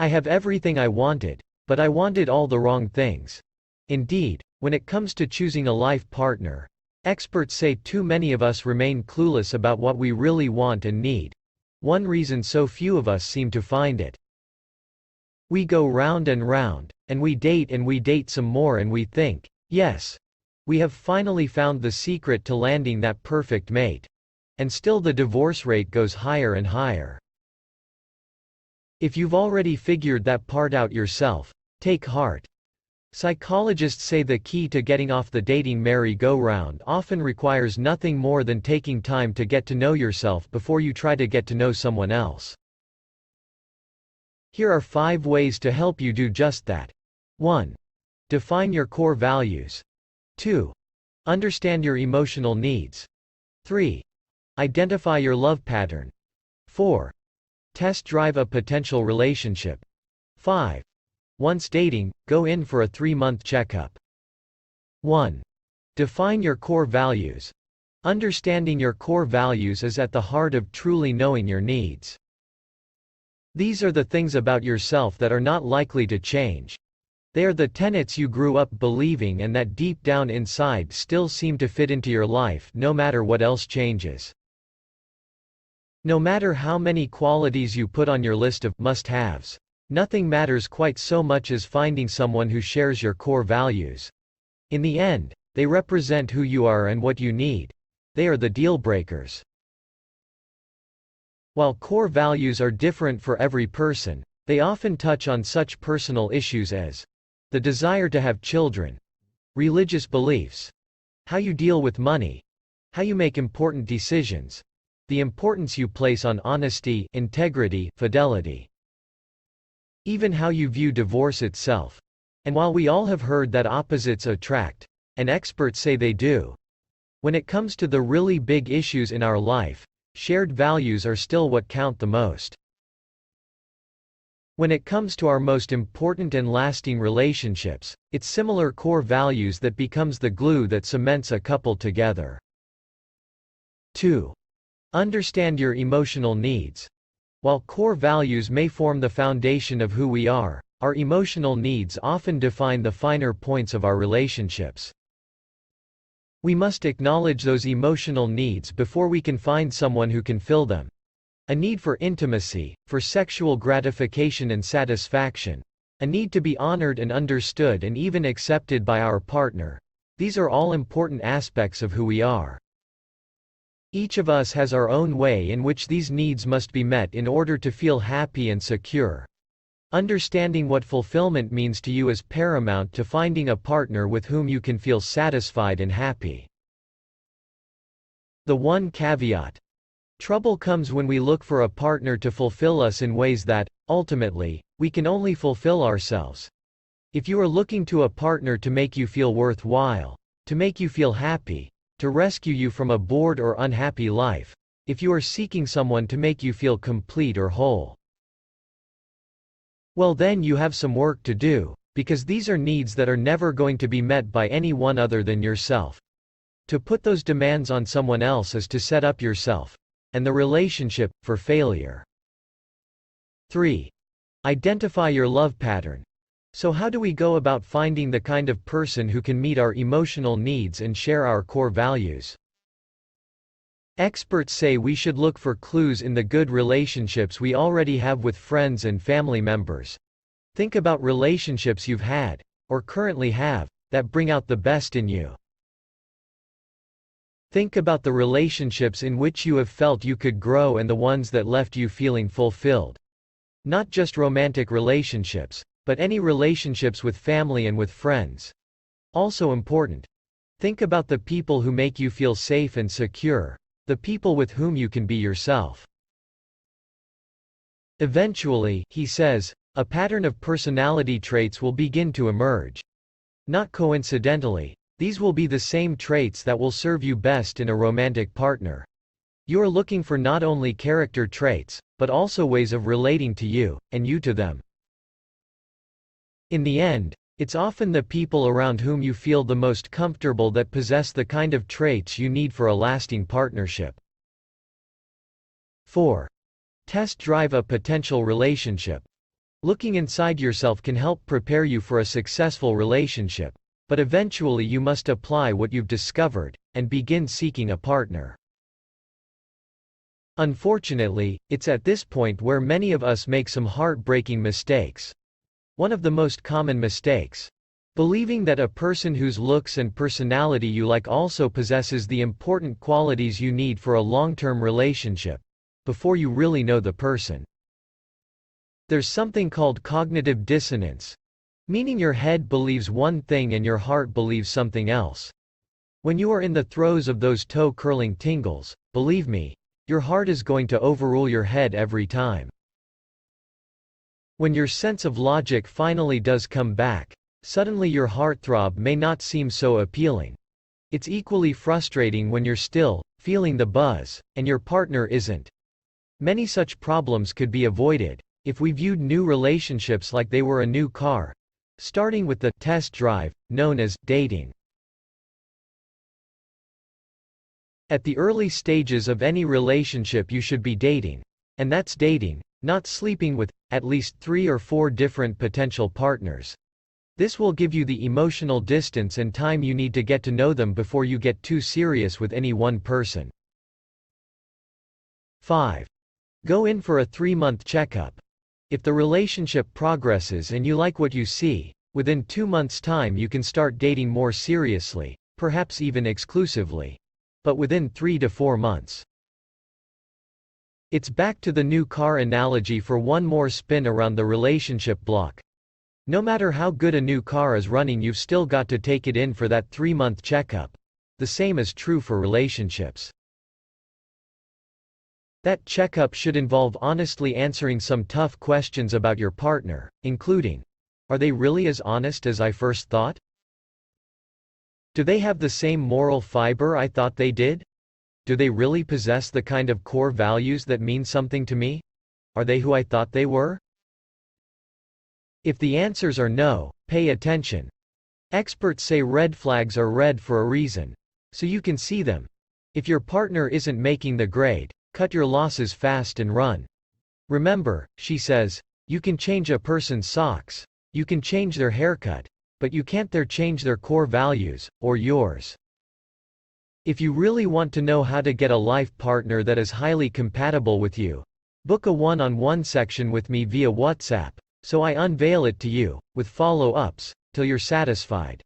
I have everything I wanted, but I wanted all the wrong things. Indeed, when it comes to choosing a life partner, experts say too many of us remain clueless about what we really want and need. One reason so few of us seem to find it. We go round and round, and we date some more, and we think, yes, we have finally found the secret to landing that perfect mate. And still the divorce rate goes higher and higher. If you've already figured that part out yourself, take heart. Psychologists say the key to getting off the dating merry-go-round often requires nothing more than taking time to get to know yourself before you try to get to know someone else. Here are 5 ways to help you do just that. 1. Define your core values. 2. Understand your emotional needs. 3. Identify your love pattern. 4. Test drive a potential relationship. 5. Once dating, go in for a 3-month checkup. 1. Define your core values. Understanding your core values is at the heart of truly knowing your needs. These are the things about yourself that are not likely to change. They are the tenets you grew up believing and that deep down inside still seem to fit into your life no matter what else changes. No matter how many qualities you put on your list of must-haves, nothing matters quite so much as finding someone who shares your core values. In the end, they represent who you are and what you need. They are the deal breakers. While core values are different for every person, they often touch on such personal issues as the desire to have children, religious beliefs, how you deal with money, how you make important decisions, the importance you place on honesty, integrity, fidelity, even how you view divorce itself. And while we all have heard that opposites attract, and experts say they do, when it comes to the really big issues in our life, shared values are still what count the most. When it comes to our most important and lasting relationships, it's similar core values that becomes the glue that cements a couple together. 2. Understand your emotional needs. While core values may form the foundation of who we are, our emotional needs often define the finer points of our relationships. We must acknowledge those emotional needs before we can find someone who can fill them. A need for intimacy, for sexual gratification and satisfaction, a need to be honored and understood and even accepted by our partner. These are all important aspects of who we are. Each of us has our own way in which these needs must be met in order to feel happy and secure. Understanding what fulfillment means to you is paramount to finding a partner with whom you can feel satisfied and happy. The one caveat. Trouble comes when we look for a partner to fulfill us in ways that, ultimately, we can only fulfill ourselves. If you are looking to a partner to make you feel worthwhile, to make you feel happy, to rescue you from a bored or unhappy life, if you are seeking someone to make you feel complete or whole, well then you have some work to do, because these are needs that are never going to be met by anyone other than yourself. To put those demands on someone else is to set up yourself, and the relationship, for failure. 3. Identify your love pattern. So how do we go about finding the kind of person who can meet our emotional needs and share our core values? Experts say we should look for clues in the good relationships we already have with friends and family members. Think about relationships you've had, or currently have, that bring out the best in you. Think about the relationships in which you have felt you could grow and the ones that left you feeling fulfilled. Not just romantic relationships, but any relationships with family and with friends. Also important. Think about the people who make you feel safe and secure, the people with whom you can be yourself. Eventually, he says, a pattern of personality traits will begin to emerge. Not coincidentally, these will be the same traits that will serve you best in a romantic partner. You are looking for not only character traits, but also ways of relating to you, and you to them. In the end, it's often the people around whom you feel the most comfortable that possess the kind of traits you need for a lasting partnership. 4. Test drive a potential relationship. Looking inside yourself can help prepare you for a successful relationship, but eventually you must apply what you've discovered, and begin seeking a partner. Unfortunately, it's at this point where many of us make some heartbreaking mistakes. One of the most common mistakes: believing that a person whose looks and personality you like also possesses the important qualities you need for a long-term relationship, before you really know the person. There's something called cognitive dissonance, meaning your head believes one thing and your heart believes something else. When you are in the throes of those toe-curling tingles, believe me, your heart is going to overrule your head every time. When your sense of logic finally does come back, suddenly your heartthrob may not seem so appealing. It's equally frustrating when you're still feeling the buzz, and your partner isn't. Many such problems could be avoided if we viewed new relationships like they were a new car, starting with the test drive, known as dating. At the early stages of any relationship you should be dating. And that's dating, not sleeping with at least 3 or 4 different potential partners. This will give you the emotional distance and time you need to get to know them before you get too serious with any one person. 5. Go in for a 3-month checkup. If the relationship progresses and you like what you see, within 2 months' time you can start dating more seriously, perhaps even exclusively. But within 3 to 4 months. It's back to the new car analogy for one more spin around the relationship block. No matter how good a new car is running, you've still got to take it in for that 3-month checkup. The same is true for relationships. That checkup should involve honestly answering some tough questions about your partner, including: are they really as honest as I first thought? Do they have the same moral fiber I thought they did? Do they really possess the kind of core values that mean something to me? Are they who I thought they were? If the answers are no, pay attention. Experts say red flags are red for a reason. So you can see them. If your partner isn't making the grade, cut your losses fast and run. Remember, she says, you can change a person's socks, you can change their haircut, but you can't change their core values, or yours. If you really want to know how to get a life partner that is highly compatible with you, book a one-on-one section with me via WhatsApp, so I unveil it to you, with follow-ups, till you're satisfied.